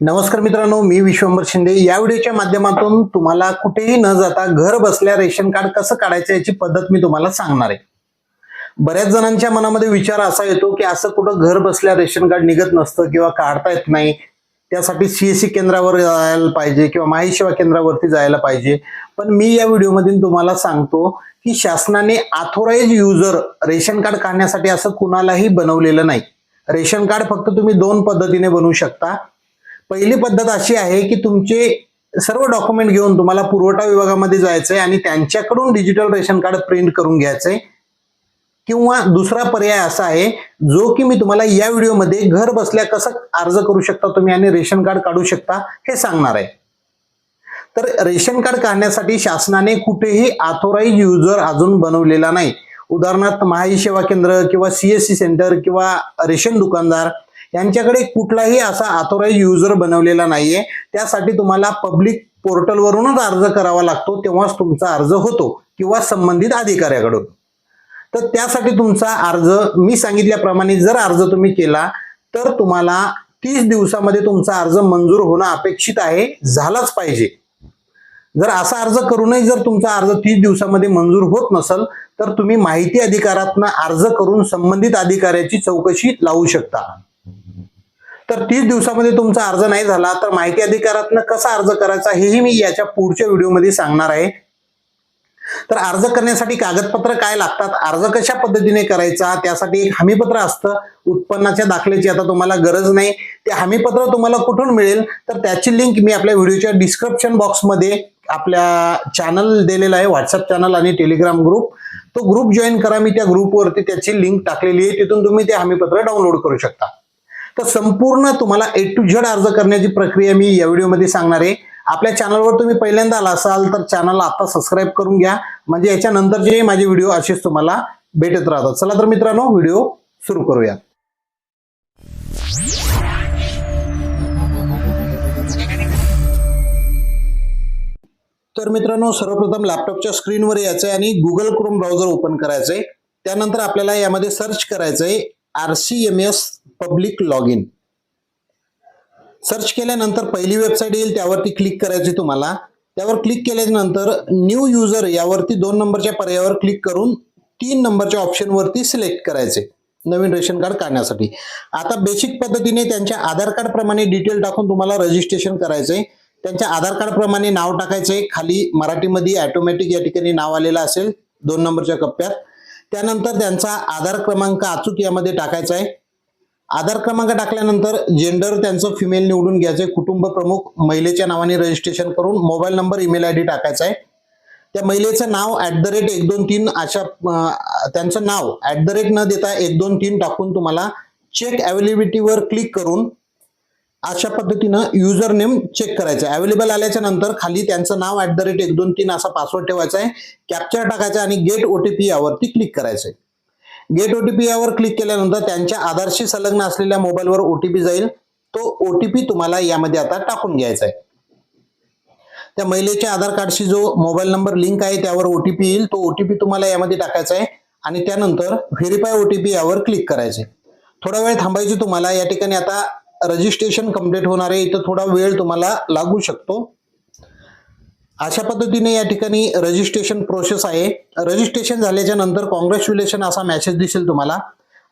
नमस्कार मित्रांनो, मी विश्वंभर शिंदे या व्हिडिओच्या माध्यमातून तुम्हाला कुठेही न जाता घर बसल्या रेशन कार्ड कसं काढायचं याची पद्धत मी तुम्हाला सांगणार आहे। बऱ्याच जणांच्या मनामध्ये विचार असा येतो की असं कुठं घर बसल्या रेशन कार्ड निघत नसतं किंवा काढता येत नाही, त्यासाठी सीएससी केंद्रावर जायला पाहिजे किंवा माही सेवा केंद्रावरती जायला पाहिजे। पण मी या व्हिडिओमध्ये तुम्हाला सांगतो की शासनाने ऑथोराइज युजर रेशन कार्ड काढण्यासाठी असं कुणालाही बनवलेलं नाही। रेशन कार्ड फक्त तुम्ही दोन पद्धतीने बनवू शकता। पहिली पद्धत अशी आहे की तुमचे सर्व डॉक्युमेंट घेऊन तुम्हाला पुरवठा विभागामध्ये जायचंय आणि त्यांच्याकडून डिजिटल रेशन कार्ड प्रिंट करून घ्यायचंय, किंवा दुसरा पर्याय असा आहे जो की मी तुम्हाला या व्हिडिओमध्ये घर बसल्या कसं अर्ज करू शकता तुम्ही आणि रेशन कार्ड काढू शकता हे सांगणार आहे। तर रेशन कार्ड काढण्यासाठी शासनाने कुठेही ऑथोराइज युजर अजून बनवलेला नाही। उदाहरणार्थ माही सेवा केंद्र किंवा सीएससी सेंटर किंवा रेशन दुकानदार यांच्याकडे कुठलाही असा ऑथोराइज युजर बनवलेला नाहीये। त्यासाठी तुम्हाला पब्लिक पोर्टलवरूनच अर्ज करावा लागतो, तेव्हाच तुमचा अर्ज होतो किंवा संबंधित अधिकाऱ्याकडून। तर त्यासाठी तुमचा अर्ज मी सांगितल्याप्रमाणे जर अर्ज तुम्ही केला तर तुम्हाला 30 दिवसामध्ये तुमचा अर्ज मंजूर होणं अपेक्षित आहे, झालाच पाहिजे। जर असा अर्ज करूनही जर तुमचा अर्ज 30 दिवसामध्ये मंजूर होत नसेल तर तुम्ही माहिती अधिकारातून अर्ज करून संबंधित अधिकाऱ्याची चौकशी लावू शकता। तर 30 दिवसामध्ये तुमचा अर्ज नाही झाला तर माहिती अधिकारातून कसा अर्ज करायचा हेही मी याच्या पुढच्या व्हिडिओमध्ये सांगणार आहे। तर अर्ज करण्यासाठी कागदपत्र काय लागतात, अर्ज कशा पद्धतीने करायचा, त्यासाठी एक हमीपत्र असतं। उत्पन्नाच्या दाखल्याची आता तुम्हाला गरज नाही। ते हमीपत्र तुम्हाला कुठून मिळेल तर त्याची लिंक मी आपल्या व्हिडिओच्या डिस्क्रिप्शन बॉक्समध्ये आपल्या चॅनल दिलेला आहे, व्हॉट्सअप चॅनल आणि टेलिग्राम ग्रुप। तो ग्रुप जॉईन करा, मी त्या ग्रुपवरती त्याची लिंक टाकलेली आहे, तिथून तुम्ही ते हमीपत्र डाउनलोड करू शकता। तर संपूर्ण तुम्हाला A to Z अर्ज करण्याची प्रक्रिया मी या व्हिडिओमध्ये सांगणार आहे। आपल्या चॅनलवर तुम्ही पहिल्यांदा आला असाल तर चॅनलला आता सबस्क्राईब करून घ्या, म्हणजे याच्यानंतरचे माझे व्हिडिओ असेच तुम्हाला भेटत राहतात। चला तर मित्रांनो, व्हिडिओ सुरू करूया। तर मित्रांनो, सर्वप्रथम लॅपटॉपच्या स्क्रीनवर यायचं आहे आणि गुगल क्रोम ब्राउझर ओपन करायचं आहे। त्यानंतर आपल्याला यामध्ये सर्च करायचं आहे RCMS public log in. Search केल्यानंतर पहिली वेबसाईट येईल, त्यावरती क्लिक करायची तुम्हाला। त्यावर क्लिक केल्यानंतर न्यू युजर यावरती 2 नंबरच्या पर्यायावर क्लिक करून 3 नंबरच्या ऑप्शनवरती सिलेक्ट करायचे नवीन रेशन कार्ड काढण्यासाठी। आता बेसिक पद्धतीने त्यांच्या आधार कार्ड प्रमाणे डिटेल टाकून तुम्हाला रजिस्ट्रेशन करायचंय। त्यांच्या आधार कार्ड प्रमाणे नाव टाकायचंय, खाली मराठीमध्ये ऑटोमॅटिक या ठिकाणी नाव आलेलं असेल 2 नंबरच्या कप्प्यात। त्यानंतर त्यांचा आधार क्रमांक अचूक यामध्ये टाकायचा आहे। आधार क्रमांक टाकल्यानंतर जेंडर त्यांचं फिमेल निवडून घ्यायचंय, कुटुंब प्रमुख महिलेच्या नावाने रजिस्ट्रेशन करून मोबाईल नंबर ईमेल आयडी टाकायचा आहे। त्या महिलेचं नाव @123 अशा त्यांचं नाव @ न देता 123 टाकून तुम्हाला चेक अवेलेबिलिटीवर क्लिक करून अशा पद्धतीनं युजर नेम चेक करायचं आहे। अवेलेबल आल्याच्या नंतर खाली त्यांचं नाव @123 असा पासवर्ड ठेवायचा आहे, कॅप्चर टाकायचा आणि गेट OTP यावरती क्लिक करायचं आहे। गेट OTP यावर क्लिक केल्यानंतर त्यांच्या आधारशी संलग्न असलेल्या मोबाईलवर OTP जाईल, तो OTP तुम्हाला यामध्ये आता टाकून घ्यायचा आहे। त्या महिलेच्या आधार कार्डशी जो मोबाईल नंबर लिंक आहे त्यावर OTP येईल, तो OTP तुम्हाला यामध्ये टाकायचा आहे आणि त्यानंतर व्हेरीफाय OTP यावर क्लिक करायचे। थोडा वेळ थांबायची तुम्हाला। या ठिकाणी आता रजिस्ट्रेशन कंप्लीट होणार आहे, इथं थोडा वेळ तुम्हाला लागू शकतो। अशा पद्धतीने या ठिकाणी रजिस्ट्रेशन प्रोसेस आहे। रजिस्ट्रेशन झाल्याच्या नंतर कॉंग्रॅच्युलेशन असा मेसेज दिसेल तुम्हाला।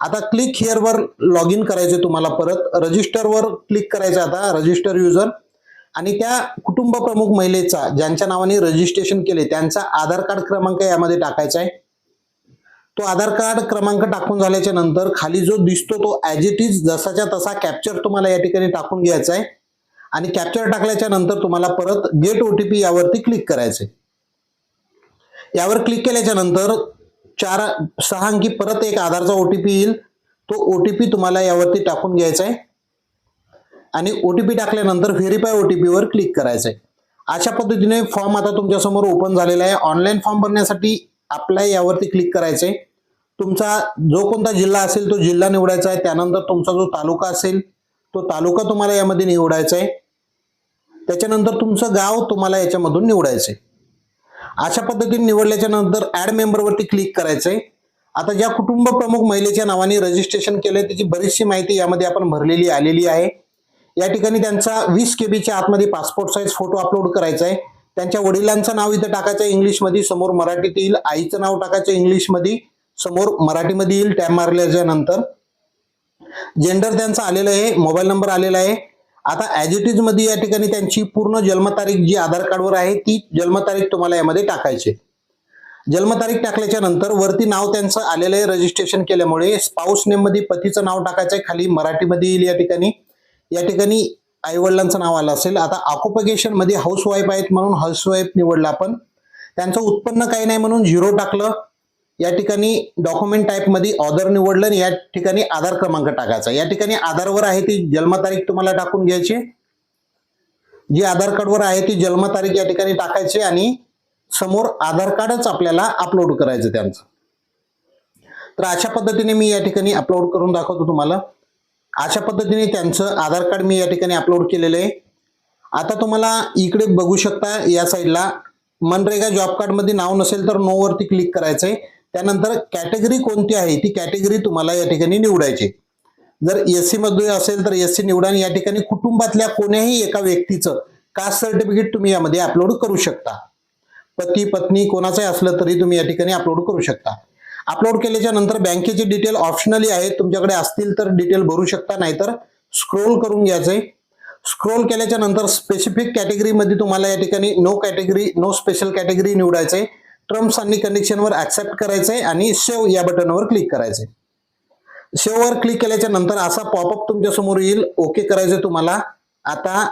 आता क्लिक हिअर वर लॉग इन करायचे तुम्हाला, परत रजिस्टर वर क्लिक करायचं, आता रजिस्टर युजर, आणि त्या कुटुंब प्रमुख महिलेचा ज्यांच्या नावाने रजिस्ट्रेशन केले त्यांचा आधार कार्ड क्रमांक यामध्ये टाकायचा आहे। तो आधार कार्ड क्रमांक टाकून झाल्याच्या नंतर खाली जो दिसतो तो ॲज इट इज जसाच्या तसा कॅप्चर तुम्हाला या ठिकाणी टाकून घ्यायचा आहे आणि कॅप्चर टाकल्याच्या नंतर तुम्हाला परत गेट OTP यावरती क्लिक करायचे। यावर क्लिक केल्याच्या नंतर 6 अंकी परत एक आधारचा OTP येईल, तो OTP तुम्हाला यावरती टाकून घ्यायचा आहे आणि OTP टाकल्यानंतर व्हेरीफाय OTP वर क्लिक करायचंय। अशा पद्धतीने फॉर्म आता तुमच्या समोर ओपन झालेला आहे। ऑनलाईन फॉर्म भरण्यासाठी अप्लाय यावरती क्लिक करायचंय। तुमचा जो कोणता जिल्हा असेल तो जिल्हा निवडायचा आहे, त्यानंतर तुमचा जो तालुका असेल तो तालुका तुम्हाला यामध्ये निवडायचा आहे, त्याच्यानंतर तुमचं गाव तुम्हाला याच्यामधून निवडायचंय। अशा पद्धतीने निवडल्याच्या नंतर ऍड मेंबर वरती क्लिक करायचंय। आता ज्या कुटुंब प्रमुख महिलेच्या नावाने रजिस्ट्रेशन केले त्याची बरीचशी माहिती यामध्ये आपण भरलेली आलेली आहे। या ठिकाणी त्यांचा 20 केबीच्या आतमध्ये पासपोर्ट साईज फोटो अपलोड करायचा आहे. त्यांच्या वडिलांचं नाव इथं टाकायचं आहे इंग्लिशमध्ये, समोर मराठीत येईल. आईचं नाव टाकायचं इंग्लिशमध्ये, समोर मराठीमध्ये येईल टॅब मारल्याच्या नंतर. जेंडर त्यांचा आलेलं आहे, मोबाईल नंबर आलेला आहे. आता ॲज इट इज मध्ये या ठिकाणी त्यांची पूर्ण जन्मतारीख जी आधार कार्डवर आहे ती जन्मतारीख तुम्हाला यामध्ये टाकायची. जन्मतारीख टाकल्याच्या नंतर वरती नाव त्यांचं आलेलं आहे रजिस्ट्रेशन केल्यामुळे. स्पाऊस नेम मध्ये पतीचं नाव टाकायचं आहे, खाली मराठीमध्ये येईल. या ठिकाणी आई वडिलांचं नाव आलं असेल. आता ऑक्युपेशन मध्ये हाऊसवाईफ आहेत म्हणून हाऊसवाईफ निवडलं आपण. त्यांचं उत्पन्न काही नाही म्हणून 0 टाकलं. या ठिकाणी डॉक्युमेंट टाईप मध्ये ऑदर निवडलं आणि या ठिकाणी आधार क्रमांक टाकायचा. या ठिकाणी आधारवर आहे ती जन्मतारीख तुम्हाला टाकून घ्यायची. जी आधार कार्डवर आहे ती जन्मतारीख या ठिकाणी टाकायची आणि समोर आधार कार्डच आपल्याला अपलोड करायचं त्यांचं. तर अशा पद्धतीने मी या ठिकाणी अपलोड करून दाखवतो तुम्हाला. अशा पद्धतीने त्यांचं आधार कार्ड मी या ठिकाणी अपलोड केलेलं आहे. आता तुम्हाला इकडे बघू शकता या साईडला मनरेगा जॉब कार्ड मध्ये नाव नसेल तर नो वरती क्लिक करायचंय. त्यानंतर कॅटेगरी कोणती आहे ती कॅटेगरी तुम्हाला या ठिकाणी निवडायची. जर एससी मध्ये असेल तर एससी निवडा आणि या ठिकाणी कुटुंबातल्या कोण्याही एका व्यक्तीचं कास्ट सर्टिफिकेट तुम्ही यामध्ये अपलोड करू शकता. पती पत्नी कोणाचंही असलं तरी तुम्ही या ठिकाणी अपलोड करू शकता. अपलोड केल्याच्या नंतर बँकेचे डिटेल ऑप्शनली आहेत, तुमच्याकडे असतील तर डिटेल भरू शकता, नाहीतर स्क्रोल करून घ्यायचंय. स्क्रोल केल्याच्या नंतर स्पेसिफिक कॅटेगरीमध्ये तुम्हाला या ठिकाणी no category no special category निवडायचंय. टर्म्स आणि कंडिशनवर ऍक्सेप्ट करायचंय आणि सेव्ह या बटनवर क्लिक करायचंय. सेव्ह वर क्लिक केल्याच्या नंतर असा पॉपअप तुमच्या समोर येईल. ओके करायचं तुम्हाला. आता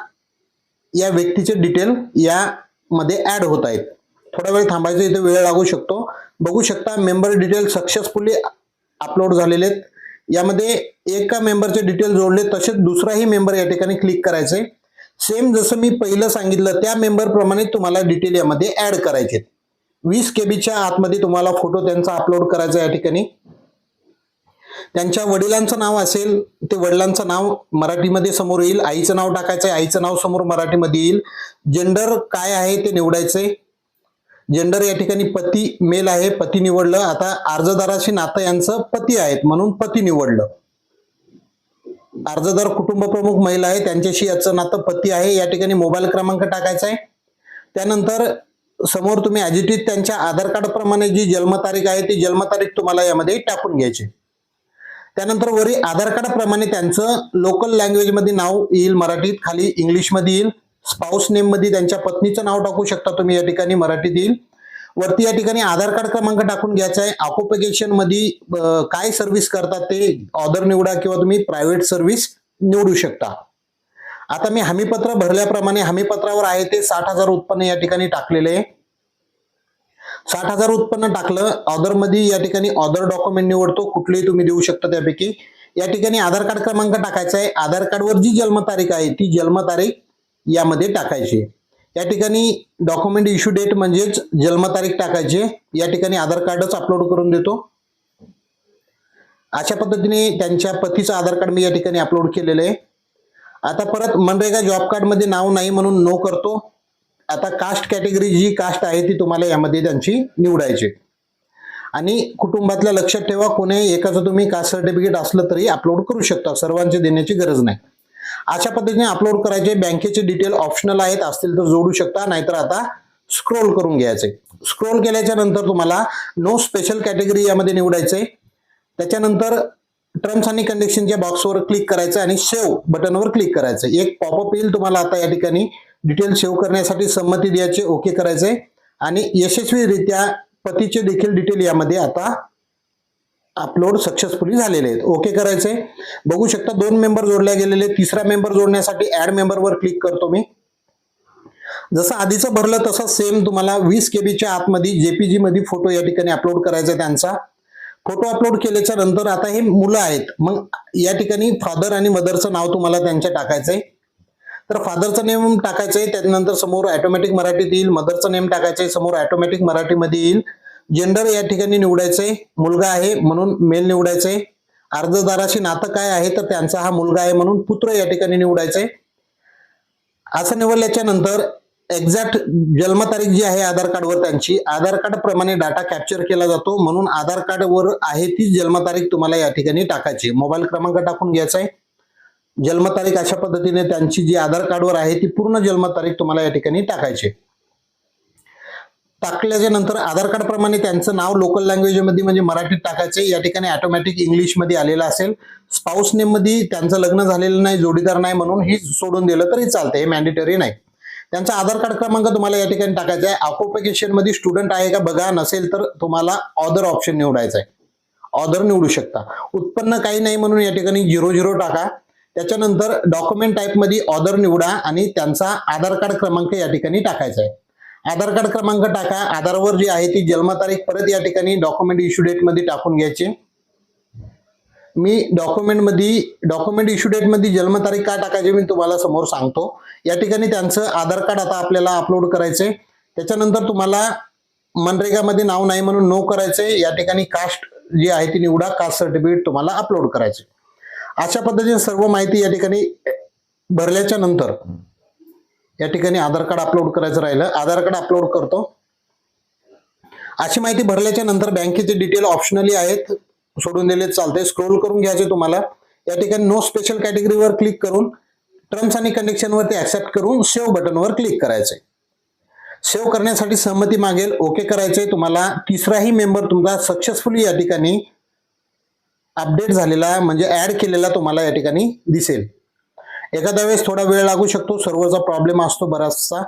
या व्यक्तीचे डिटेल यामध्ये ऍड होत आहेत. थोडा वेळ थांबायचं, इथे वेळ लागू शकतो. बघू शकता मेंबर डिटेल सक्सेसफुली अपलोड झालेले आहेत. यामध्ये एका मेंबरचे डिटेल जोडले तसेच दुसराही मेंबर या ठिकाणी क्लिक करायचे. सेम जसं मी पहिलं सांगितलं त्या मेंबर प्रमाणे तुम्हाला डिटेल यामध्ये ऍड करायचे. 20 केबीच्या आतमध्ये तुम्हाला फोटो त्यांचा अपलोड करायचा. या ठिकाणी त्यांच्या वडिलांचं नाव असेल ते वडिलांचं नाव मराठीमध्ये समोर येईल. आईचं नाव टाकायचंय, आईचं नाव समोर मराठीमध्ये येईल. जेंडर काय आहे ते निवडायचंय. जेंडर या ठिकाणी पती मेल आहे, पती निवडलं. आता अर्जदाराशी नातं यांचं पती आहेत म्हणून पती निवडलं. अर्जदार कुटुंब प्रमुख महिला आहे, त्यांच्याशी याचं नातं पती आहे. या ठिकाणी मोबाईल क्रमांक टाकायचा आहे. त्यानंतर समोर तुम्ही ॲज इट इज त्यांच्या आधार कार्ड प्रमाणे जी जन्मतारीख आहे ती जन्मतारीख तुम्हाला यामध्ये टाकून घ्यायची. त्यानंतर वरी आधार कार्ड प्रमाणे त्यांचं लोकल लँग्वेज मध्ये नाव येईल, मराठीत, खाली इंग्लिश मध्ये येईल. स्पाऊस नेम मध्ये त्यांच्या पत्नीचं नाव टाकू शकता तुम्ही, या ठिकाणी मराठीत येईल. वरती या ठिकाणी आधार कार्ड क्रमांक टाकून घ्यायचा आहे. ऑक्युपेशन मध्ये काय सर्व्हिस करतात ते ऑदर निवडा किंवा तुम्ही प्रायव्हेट सर्व्हिस निवडू शकता. आता मी हमीपत्र भरल्याप्रमाणे हमीपत्रावर आहे ते 60,000 उत्पन्न या ठिकाणी टाकलेले आहे. 60,000 उत्पन्न टाकलं. ऑदर मध्ये या ठिकाणी ऑदर डॉक्युमेंट निवडतो, कुठलेही तुम्ही देऊ शकता त्यापैकी. या ठिकाणी आधार कार्ड क्रमांक टाकायचा आहे. आधार कार्डवर जी जन्मतारीख आहे ती जन्मतारीख यामध्ये टाकायची. या ठिकाणी डॉक्युमेंट इश्यू डेट म्हणजेच जन्मतारीख टाकायची. या ठिकाणी आधार कार्डच अपलोड करून देतो. अशा पद्धतीने त्यांच्या पतीचं आधार कार्ड मी या ठिकाणी अपलोड केलेलं आहे. आता परत मनरेगा जॉब कार्ड मध्ये नाव नाही म्हणून नो करतो. आता कास्ट कॅटेगरी जी कास्ट आहे ती तुम्हाला यामध्ये त्यांची निवडायची. आणि कुटुंबातल्या लक्षात ठेवा, कोणी एकाचं तुम्ही कास्ट सर्टिफिकेट असलं तरी अपलोड करू शकता, सर्वांचे देण्याची गरज नाही. अशा पद्धतीने अपलोड करायचे. बँकेचे डिटेल ऑप्शनल आहेत, असतील तर जोडू शकता, नाहीतर आता स्क्रोल करून घ्यायचे. स्क्रोल केल्याच्या नंतर तुम्हाला नो स्पेशल कॅटेगरी यामध्ये निवडायचंय. त्याच्यानंतर टर्म्स आणि कंडिशनच्या बॉक्सवर क्लिक करायचं आणि सेव्ह बटनवर क्लिक करायचं. एक पॉपअप येईल तुम्हाला. आता या ठिकाणी डिटेल सेव्ह करण्यासाठी संमती द्यायची, ओके करायचंय आणि यशस्वीरित्या पतीचे देखील डिटेल यामध्ये आता अपलोड सक्सेसफुली झालेले आहेत. ओके करायचे. बघू शकता 2 मेंबर जोडले गेलेले. तिसरा मेंबर जोडण्यासाठी ऍड मेंबरवर क्लिक करतो मी. जसं आधीचं भरलं तसं सेम तुम्हाला 20 केबीच्या आतमध्ये जेपीजी मध्ये फोटो या ठिकाणी अपलोड करायचा. त्यांचा फोटो अपलोड केल्याच्या नंतर आता हे मुलं आहेत, मग या ठिकाणी फादर आणि मदरचं नाव तुम्हाला त्यांच्या टाकायचंय. तर फादरचं नेम टाकायचंय, त्यानंतर समोर ऑटोमॅटिक मराठीत येईल. मदरचं नेम टाकायचंय, समोर ऑटोमॅटिक मराठीमध्ये येईल. जेंडर या ठिकाणी निवडायचंय, मुलगा आहे म्हणून मेल निवडायचंय. अर्जदाराशी नातं काय आहे तर त्यांचा हा मुलगा आहे म्हणून पुत्र या ठिकाणी निवडायचंय. असं निवडल्याच्या नंतर एक्झॅक्ट जन्मतारीख जी आहे आधार कार्डवर त्यांची आधार कार्ड प्रमाणे डाटा कॅप्चर केला जातो, म्हणून आधार कार्डवर आहे ती जन्मतारीख तुम्हाला या ठिकाणी टाकायची. मोबाईल क्रमांक टाकून घ्यायचा आहे. जन्मतारीख अशा पद्धतीने त्यांची जी आधार कार्डवर आहे ती पूर्ण जन्मतारीख तुम्हाला या ठिकाणी टाकायची. टाकल्याच्या नंतर आधार कार्ड प्रमाणे त्यांचं नाव लोकल लँग्वेजमध्ये म्हणजे मराठीत टाकायचे. या ठिकाणी ऑटोमॅटिक इंग्लिशमध्ये आलेलं असेल. स्पाऊस नेम मध्ये त्यांचं लग्न झालेलं नाही, जोडीदार नाही म्हणून ही सोडून दिलं तरी चालतंय, हे मॅन्डेटरी नाही. त्यांचा आधार कार्ड क्रमांक तुम्हाला या ठिकाणी टाकायचा आहे. ऑक्युपेशन मध्ये स्टुडंट आहे का बघा, नसेल तर तुम्हाला ऑदर ऑप्शन निवडायचा आहे, ऑदर निवडू शकता. उत्पन्न काही नाही म्हणून या ठिकाणी 00 टाका. त्याच्यानंतर डॉक्युमेंट टाईप मध्ये ऑदर निवडा आणि त्यांचा आधार कार्ड क्रमांक या ठिकाणी टाकायचा आहे. आधार कार्ड क्रमांक टाका. आधारवर जी आहे ती जन्मतारीख परत या ठिकाणी डॉक्युमेंट इश्यू डेट मध्ये टाकून घ्यायची. मी डॉक्युमेंट इश्यू डेट मध्ये जन्मतारीख का टाकायची मी तुम्हाला समोर सांगतो. या ठिकाणी त्यांचं आधार कार्ड आता आपल्याला अपलोड करायचंय. त्याच्यानंतर तुम्हाला मनरेगामध्ये नाव नाही म्हणून नो करायचंय. या ठिकाणी कास्ट जी आहे ती निवडा, कास्ट सर्टिफिकेट तुम्हाला अपलोड करायचे. अशा पद्धतीने सर्व माहिती या ठिकाणी भरल्याच्या नंतर या ठिकाणी आधार कार्ड अपलोड करायचं राहिलं, आधार कार्ड अपलोड करतो. अशी माहिती भरल्याच्या नंतर बँकेचे डिटेल ऑप्शनली आहेत, सोडून दिले चालते. स्क्रोल करून घ्यायचे तुम्हाला. या ठिकाणी नो स्पेशल कॅटेगरीवर क्लिक करून टर्म्स आणि कंडिशनवरती ऍक्सेप्ट करून सेव्ह बटनवर क्लिक करायचंय. सेव्ह करण्यासाठी सहमती मागेल, ओके करायचंय. तुम्हाला तिसराही मेंबर तुमचा सक्सेसफुली या ठिकाणी अपडेट झालेला म्हणजे ऍड केलेला तुम्हाला या ठिकाणी दिसेल. एखाद्या वेळेस थोडा वेळ लागू शकतो, सर्व्हरचा प्रॉब्लेम असतो बराचसा.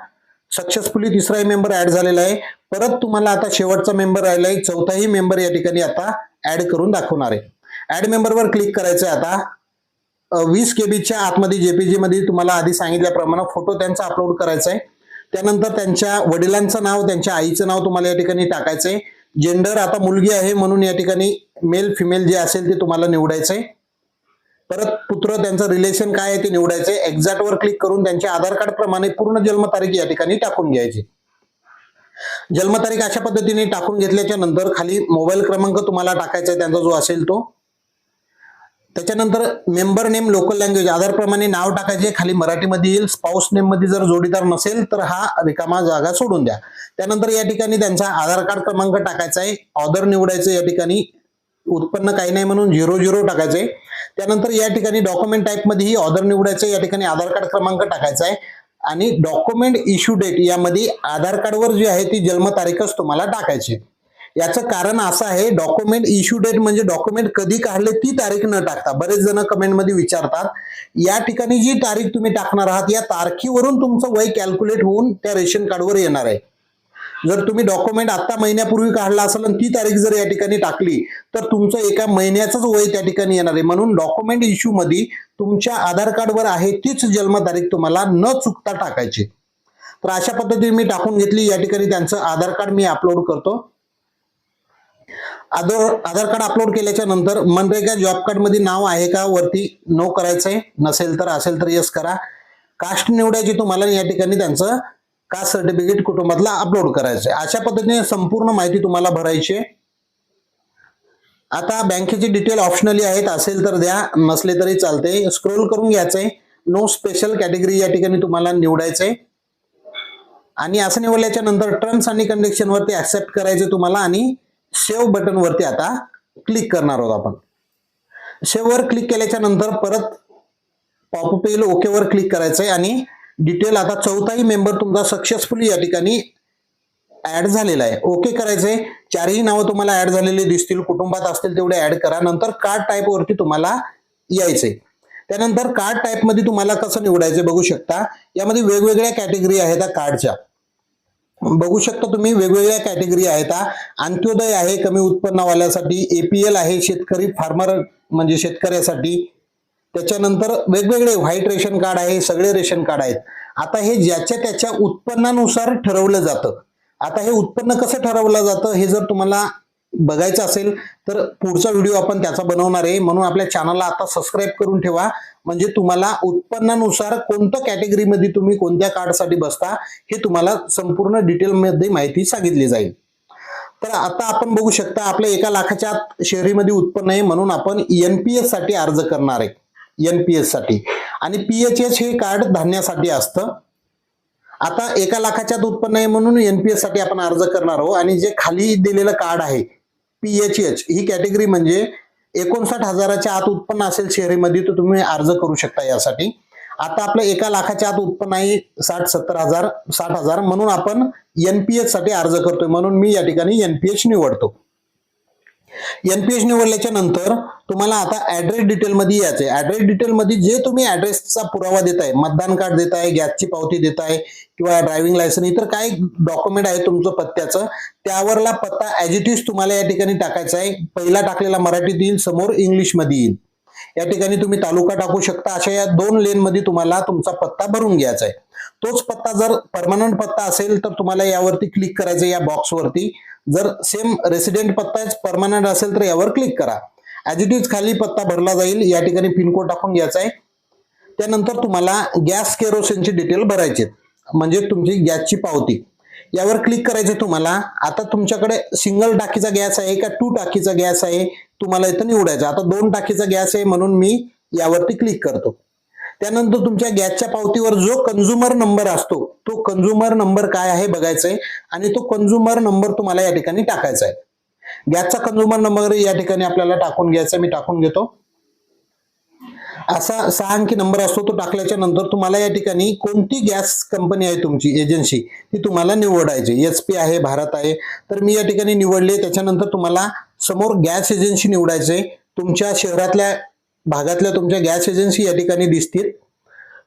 सक्सेसफुली तिसराही मेंबर ऍड झालेला आहे. परत तुम्हाला आता शेवटचा मेंबर राहिलाय, चौथाही मेंबर या ठिकाणी आता ऍड करून दाखवणार आहे. ऍड मेंबरवर क्लिक करायचं आहे. आता 20 KB आतमध्ये जेपीजी मध्ये तुम्हाला आधी सांगितल्याप्रमाणे फोटो त्यांचा अपलोड करायचा आहे. त्यानंतर त्यांच्या वडिलांचं नाव, त्यांच्या आईचं नाव तुम्हाला या ठिकाणी टाकायचंय. जेंडर आता मुलगी आहे म्हणून या ठिकाणी मेल फिमेल जे असेल ते तुम्हाला निवडायचंय. परत पुत्र त्यांचं रिलेशन काय आहे ते निवडायचंय. एक्झॅक्ट वर क्लिक करून त्यांच्या आधार कार्ड प्रमाणे पूर्ण जन्मतारीख या ठिकाणी टाकून घ्यायची. जन्मतारीख अशा पद्धतीने टाकून घेतल्याच्या नंतर खाली मोबाईल क्रमांक तुम्हाला टाकायचा आहे त्यांचा जो असेल तो. त्याच्यानंतर मेंबर नेम लोकल लँग्वेज आधार प्रमाणे नाव टाकायचे, खाली मराठीमध्ये येईल. स्पाऊस नेम मध्ये जर जोडीदार नसेल तर हा रिकामा जागा सोडून द्या. त्यानंतर या ठिकाणी त्यांचा आधार कार्ड क्रमांक टाकायचा आहे, ऑदर निवडायचं. या ठिकाणी उत्पन्न काही नाही म्हणून 00 टाकायचंय. त्यानंतर या ठिकाणी डॉक्युमेंट टाईप मध्येही ऑदर निवडायचं. या ठिकाणी आधार कार्ड क्रमांक टाकायचा आहे आणि डॉक्युमेंट इश्यू डेट यामध्ये आधार कार्डवर जी आहे ती जन्मतारीखच तुम्हाला टाकायची. याचं कारण असं आहे, डॉक्युमेंट इश्यू डेट म्हणजे डॉक्युमेंट कधी काढले ती तारीख न टाकता. बरेच जण कमेंटमध्ये विचारतात, या ठिकाणी जी तारीख तुम्ही टाकणार आहात या तारखेवरून तुमचं वय कॅल्क्युलेट होऊन त्या रेशन कार्डवर येणार आहे. जर तुम्ही डॉक्युमेंट आता महिन्यापूर्वी काढला असेल आणि ती तारीख जर या ठिकाणी टाकली तर तुमचं एका महिन्याचंच वय त्या ठिकाणी येणार आहे. म्हणून डॉक्युमेंट इश्यू मध्ये तुमच्या आधार कार्डवर आहे तीच जन्मतारीख तुम्हाला न चुकता टाकायची. तर अशा पद्धतीने मी टाकून घेतली. या ठिकाणी त्यांचं आधार कार्ड मी अपलोड करतो. आधार कार्ड अपलोड केल्याच्या नंतर मनरेगा जॉब कार्ड मध्ये नाव आहे का वरती नो करायचंय, नसेल तर असेल तर यस करा. कास्ट निवडायची तुम्हाला. या ठिकाणी त्यांचं कास्ट सर्टिफिकेट कुटुंबातला अपलोड करायचंय. अशा पद्धतीने संपूर्ण माहिती तुम्हाला भरायची आहे. आता बँकेचे डिटेल ऑप्शनली आहेत, असेल तर द्या, नसले तरी चालते. स्क्रोल करून घ्यायचंय. नो स्पेशल कॅटेगरी या ठिकाणी तुम्हाला निवडायचंय आणि असं निवडल्याच्या नंतर टर्म्स आणि कंडिशन वरती ऍक्सेप्ट करायचे तुम्हाला आणि सेव्ह बटन वरती आता क्लिक करणार आहोत आपण. सेव्ह वर क्लिक केल्याच्या नंतर परत पॉपअप येईल, ओके वर क्लिक करायचंय आणि डिटेल आता चौथाही मेंबर तुमचा सक्सेसफुली या ठिकाणी ऍड झालेला आहे. ओके करायचंय. चारही नावं तुम्हाला ऍड झालेली दिसतील, कुटुंबात असतील तेवढे ऍड करा. नंतर कार्ड टाईप वरती तुम्हाला यायचंय. त्यानंतर कार्ड टाईप मध्ये तुम्हाला कसं निवडायचं बघू शकता. यामध्ये वेगवेगळ्या कॅटेगरी आहेत कार्डच्या. बघू शकता तुम्ही वेगवेगळ्या कॅटेगरी आहेत. अंत्योदय आहे कमी उत्पन्नवाल्यासाठी, एपीएल आहे शेतकरी फार्मर म्हणजे शेतकऱ्यासाठी. त्याच्यानंतर वेगवेगळे व्हाईट रेशन कार्ड आहे, सगळे रेशन कार्ड आहेत. आता हे ज्याच्या त्याच्या उत्पन्नानुसार ठरवलं जातं. आता हे उत्पन्न कसं ठरवलं जातं हे जर तुम्हाला बघायचं असेल तर पुढचा व्हिडिओ आपण त्याचा बनवणार आहे. म्हणून आपल्या चॅनलला आता सबस्क्राईब करून ठेवा, म्हणजे तुम्हाला उत्पन्नानुसार कोणत्या कॅटेगरीमध्ये तुम्ही कोणत्या कार्डसाठी बसता हे तुम्हाला संपूर्ण डिटेलमध्ये माहिती सांगितली जाईल. तर आता आपण बघू शकता आपल्या 1 लाखाच्या शहरीमध्ये उत्पन्न आहे म्हणून आपण एनपीएस साठी अर्ज करणार आहे. एनपीएस साठी आणि पीएचएच हे कार्ड धान्यासाठी असतं. आता 1 लाखाच्या उत्पन्न आहे म्हणून एनपीएस साठी आपण अर्ज करणार आहोत आणि जे खाली दिलेलं कार्ड आहे पीएचएच ही कॅटेगरी म्हणजे 59,000च्या आत उत्पन्न असेल शहरीमध्ये तर तुम्ही अर्ज करू शकता यासाठी. आता आपलं 1,00,000च्या आत उत्पन्न आहे 60,000 म्हणून आपण एनपीएस साठी अर्ज करतोय, म्हणून मी या ठिकाणी एनपीएस निवडतो. एनपीएस निवडल्याच्या नंतर तुम्हाला आता ऍड्रेस डिटेल मध्ये यायचंय. ऍड्रेस डिटेल मध्ये जे तुम्ही ऍड्रेसचा पुरावा देताय, मतदान कार्ड देताय, गॅसची पावती देताय किंवा ड्रायव्हिंग लायसन्स इतर काय डॉक्युमेंट आहे तुमचं पत्त्याचं, त्यावरला पत्ता ऍज इट इज तुम्हाला या ठिकाणी टाकायचा आहे. पहिला टाकलेला मराठीत येईल, समोर इंग्लिश मध्ये येईल. या ठिकाणी तुम्ही तालुका टाकू शकता. अशा या 2 लेन मध्ये तुम्हाला तुमचा पत्ता भरून घ्यायचा आहे. तोच पत्ता जर परमनंट पत्ता असेल तर तुम्हाला यावरती क्लिक करायचं या बॉक्सवरती. जर सेम रेसिडेंट पत्ता परमनंट असेल तर यावर क्लिक करा. ऍज इट इज खाली पत्ता भरला जाईल. या ठिकाणी पिनकोड टाकून घ्यायचा आहे. त्यानंतर तुम्हाला गॅस केरोसिनची डिटेल भरायची, म्हणजे तुमची गॅसची पावती. यावर क्लिक करायचं तुम्हाला. आता तुमच्याकडे सिंगल टाकीचा गॅस आहे का 2 टाकीचा गॅस आहे तुम्हाला इथं निवडायचं. आता 2 टाकीचा गॅस आहे म्हणून मी यावरती क्लिक करतो. त्यानंतर तुमच्या गॅसच्या पावतीवर जो कंझ्युमर नंबर असतो तो कंझ्युमर नंबर काय आहे बघायचा आहे आणि तो कंझ्युमर नंबर तुम्हाला या ठिकाणी टाकायचा आहे. गॅसचा कंझ्युमर नंबर या ठिकाणी आपल्याला टाकून घ्यायचा. मी टाकून घेतो. असा 6 अंकी नंबर असतो. तो टाकल्याच्या नंतर तुम्हाला या ठिकाणी कोणती गॅस कंपनी आहे तुमची एजन्सी ती तुम्हाला निवडायची. एचपी आहे, भारत आहे, तर मी या ठिकाणी निवडले. त्याच्यानंतर तुम्हाला समोर गॅस एजन्सी निवडायचे. तुमच्या शहरातल्या भागातल्या तुमच्या गॅस एजन्सी या ठिकाणी दिसतील.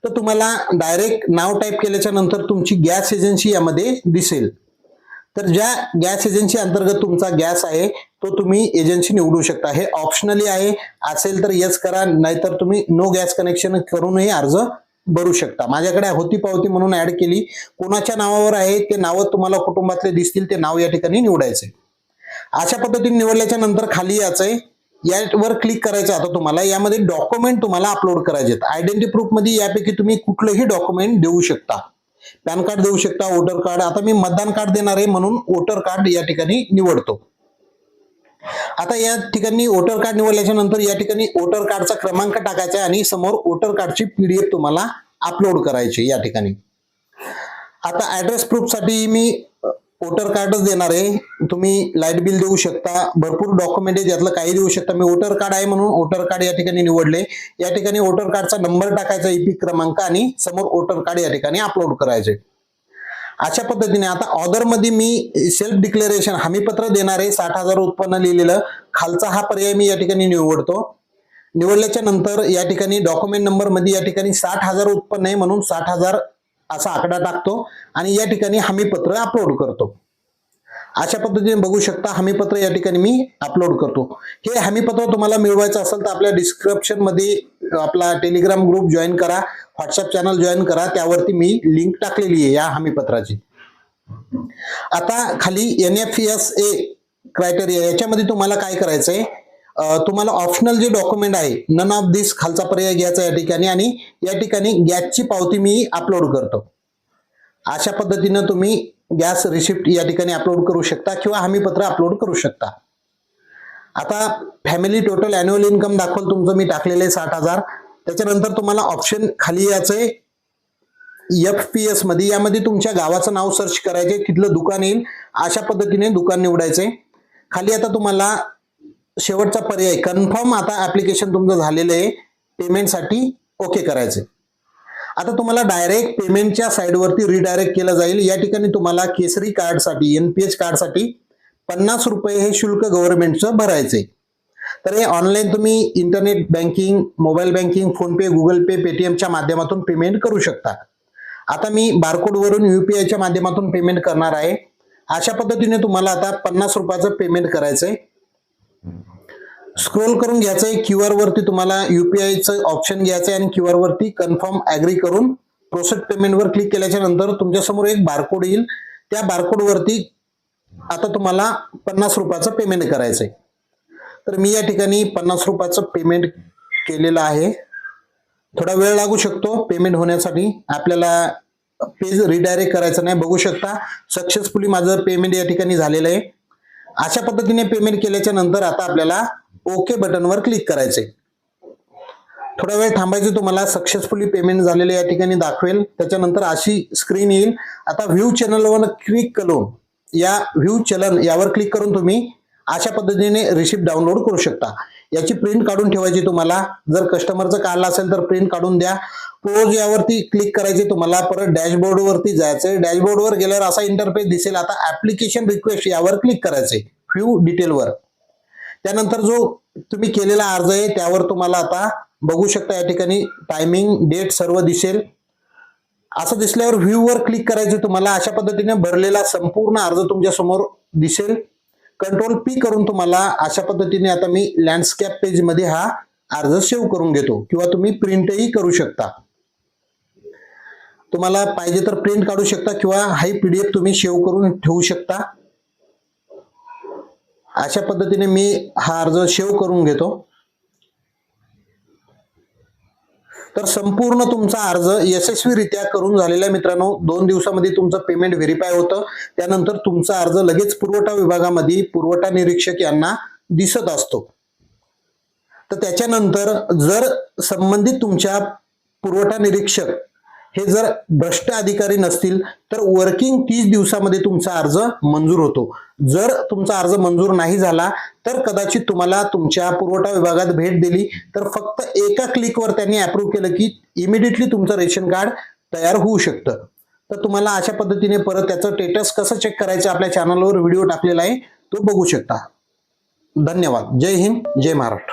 तर तुम्हाला डायरेक्ट नाव टाईप केल्याच्या नंतर तुमची गॅस एजन्सी यामध्ये दिसेल. तर ज्या गॅस एजन्सी अंतर्गत तुमचा गॅस आहे तो तुम्ही एजन्सी निवडू शकता. हे ऑप्शनली आहे. असेल तर येस करा, नाहीतर तुम्ही नो गॅस कनेक्शन करूनही अर्ज भरू शकता. माझ्याकडे होती पावती म्हणून ऍड केली. कोणाच्या नावावर आहे ते नाव तुम्हाला कुटुंबातले दिसतील, ते नाव या ठिकाणी निवडायचे. अशा पद्धतीने निवडल्याच्या नंतर खाली यायचंय. यावर क्लिक करायचं. आता तुम्हाला यामध्ये डॉक्युमेंट तुम्हाला अपलोड करायचे. आयडेंटिटी प्रूफ मध्ये यापैकी तुम्ही कुठलंही डॉक्युमेंट देऊ शकता. पॅन कार्ड देऊ शकता, वोटर कार्ड. आता मी मतदान कार्ड देणार आहे म्हणून वोटर कार्ड या ठिकाणी निवडतो. आता या ठिकाणी वोटर कार्ड निवडल्याच्या नंतर या ठिकाणी वोटर कार्डचा क्रमांक टाकायचा आणि समोर वोटर कार्डची पीडीएफ तुम्हाला अपलोड करायची या ठिकाणी. आता ऍड्रेस प्रूफ साठी मी वोटर कार्डच देणार आहे. तुम्ही लाईट बिल देऊ शकता, भरपूर डॉक्युमेंट आहे त्यातलं काही देऊ शकता. मी वोटर कार्ड आहे म्हणून वोटर कार्ड या ठिकाणी निवडले. या ठिकाणी वोटर कार्डचा नंबर टाकायचा, ईपीक क्रमांक आणि समोर वोटर कार्ड या ठिकाणी अपलोड करायचे. अशा पद्धतीने आता ऑर्डर मध्ये मी सेल्फ डिक्लेरेशन हमीपत्र देणार आहे. 60,000 उत्पन्न लिहिलेलं खालचा हा पर्याय मी या ठिकाणी निवडतो. निवडल्याच्या नंतर या ठिकाणी डॉक्युमेंट नंबर मध्ये या ठिकाणी 60,000 उत्पन्न आहे म्हणून 60,000 असा आकडा टाकतो आणि या ठिकाणी हमीपत्र अपलोड करतो. अशा पद्धतीने बघू शकता हमीपत्र या ठिकाणी मी अपलोड करतो. हे हमीपत्र तुम्हाला मिळवायचं असेल तर आपल्या डिस्क्रिप्शन मध्ये आपला टेलिग्राम ग्रुप जॉईन करा, व्हॉट्सअप चॅनल जॉईन करा. त्यावरती मी लिंक टाकलेली आहे या हमीपत्राची. आता खाली NFSA क्रायटेरिया याच्यामध्ये तुम्हाला काय करायचंय, तुम्हाला ऑप्शनल जे डॉक्युमेंट आहे नन ऑफ दिस खालचा पर्याय घ्यायचा या ठिकाणी आणि या ठिकाणी गॅसची पावती मी अपलोड करतो. अशा पद्धतीनं तुम्ही गॅस रिसिप्ट या ठिकाणी अपलोड करू शकता किंवा हमीपत्र अपलोड करू शकता. आता फॅमिली टोटल अॅन्युअल इन्कम दाखवल तुमचं मी टाकलेलं आहे 60,000. त्याच्यानंतर तुम्हाला ऑप्शन खाली यायचंय FPS मध्ये. यामध्ये तुमच्या गावाचं नाव सर्च करायचे, तिथलं दुकान येईल. अशा पद्धतीने दुकान निवडायचे. खाली आता तुम्हाला शेवटचा पर्याय कन्फर्म. आता ऍप्लिकेशन तुमचं झालेलं आहे, पेमेंटसाठी ओके करायचे. आता तुम्हाला डायरेक्ट पेमेंटच्या साईडवरती रिडायरेक्ट केलं जाईल. या ठिकाणी तुम्हाला केसरी कार्डसाठी NPS कार्डसाठी 50 रुपये हे शुल्क गव्हर्नमेंटचं भरायचंय. तर हे ऑनलाईन तुम्ही internet banking, mobile banking, PhonePe, Google Pay, पेटीएमच्या माध्यमातून पेमेंट करू शकता. आता मी बारकोड वरून UPIच्या माध्यमातून पेमेंट करणार आहे. अशा पद्धतीने तुम्हाला आता 50 रुपयाचं पेमेंट करायचंय. स्क्रोल करून घ्यायचंय. QR वरती तुम्हाला UPIचं ऑप्शन घ्यायचंय आणि QR वरती कन्फर्म ऍग्री करून प्रोसेस पेमेंट वर क्लिक केल्याच्या नंतर तुमच्या समोर एक बारकोड येईल. त्या बारकोड वरती आता तुम्हाला 50 रुपयाचं पेमेंट करायचंय. तर मी या ठिकाणी 50 रुपयाचं पेमेंट केलेलं आहे. थोडा वेळ लागू शकतो पेमेंट होण्यासाठी. आपल्याला पेज रिडायरेक्ट करायचं नाही. बघू शकता सक्सेसफुली माझं पेमेंट या ठिकाणी झालेलं आहे. अशा पद्धतीने पेमेंट केल्याच्या नंतर आता आपल्याला ओके बटनवर क्लिक करायचे. थोडा वेळ थांबायचं. तुम्हाला सक्सेसफुली पेमेंट झालेले या ठिकाणी दाखवेल. त्याच्यानंतर अशी स्क्रीन येईल. आता व्ह्यू चॅनलवर क्लिक करून या व्ह्यू चलन यावर क्लिक करून तुम्ही अशा पद्धतीने रिसिप्ट डाउनलोड करू शकता. याची प्रिंट काढून ठेवायची तुम्हाला. जर कस्टमरचं काढलं असेल तर प्रिंट काढून द्या. क्लोज यावरती क्लिक करायचे तुम्हाला. परत डॅशबोर्ड वरती जायचंय. डॅशबोर्ड वर गेल्यावर असा इंटरफेस दिसेल. आता ऍप्लिकेशन रिक्वेस्ट यावर क्लिक करायचंय, व्ह्यू डिटेल वर. त्यानंतर जो तुम्ही केलेला अर्ज आहे त्यावर तुम्हाला आता बघू शकता या ठिकाणी टायमिंग, डेट सर्व दिसेल. असं दिसल्यावर व्ह्यू वर क्लिक करायचे तुम्हाला. अशा पद्धतीने भरलेला संपूर्ण अर्ज तुमच्या समोर दिसेल. कंट्रोल पी करून तुम्हाला अशा पद्धतीने आता मी लँडस्केप पेज मध्ये हा अर्ज सेव्ह करून घेतो, किंवा तुम्ही प्रिंटही करू शकता. तुम्हाला पाहिजे तर प्रिंट काढू शकता किंवा हाई पीडीएफ तुम्ही सेव्ह करून ठेवू शकता. अशा पद्धतीने मी हा अर्ज सेव्ह करून घेतो. तर संपूर्ण तुमचा अर्ज यशस्वीरित्या करून झालेला आहे मित्रांनो. 2 दिवसामध्ये तुमचं पेमेंट व्हेरीफाय होतं. त्यानंतर तुमचा अर्ज लगेच पुरवठा विभागामध्ये पुरवठा निरीक्षक यांना दिसत असतो. तर त्याच्यानंतर जर संबंधित तुमच्या पुरवठा निरीक्षक हे जर भ्रष्ट अधिकारी नसतील तर वर्किंग 30 दिवसामध्ये तुमचा अर्ज मंजूर होतो. जर तुमचा अर्ज मंजूर नाही झाला तर कदाचित तुम्हाला तुमच्या पुरवठा विभागात भेट दिली तर फक्त एका क्लिकवर त्यांनी अप्रूव्ह केलं की इमिडिएटली तुमचं रेशन कार्ड तयार होऊ शकतं. तर तुम्हाला अशा पद्धतीने परत त्याचं स्टेटस कसं चेक करायचं आपल्या चॅनलवर व्हिडिओ टाकलेला आहे, तो बघू शकता. धन्यवाद. जय हिंद, जय महाराष्ट्र.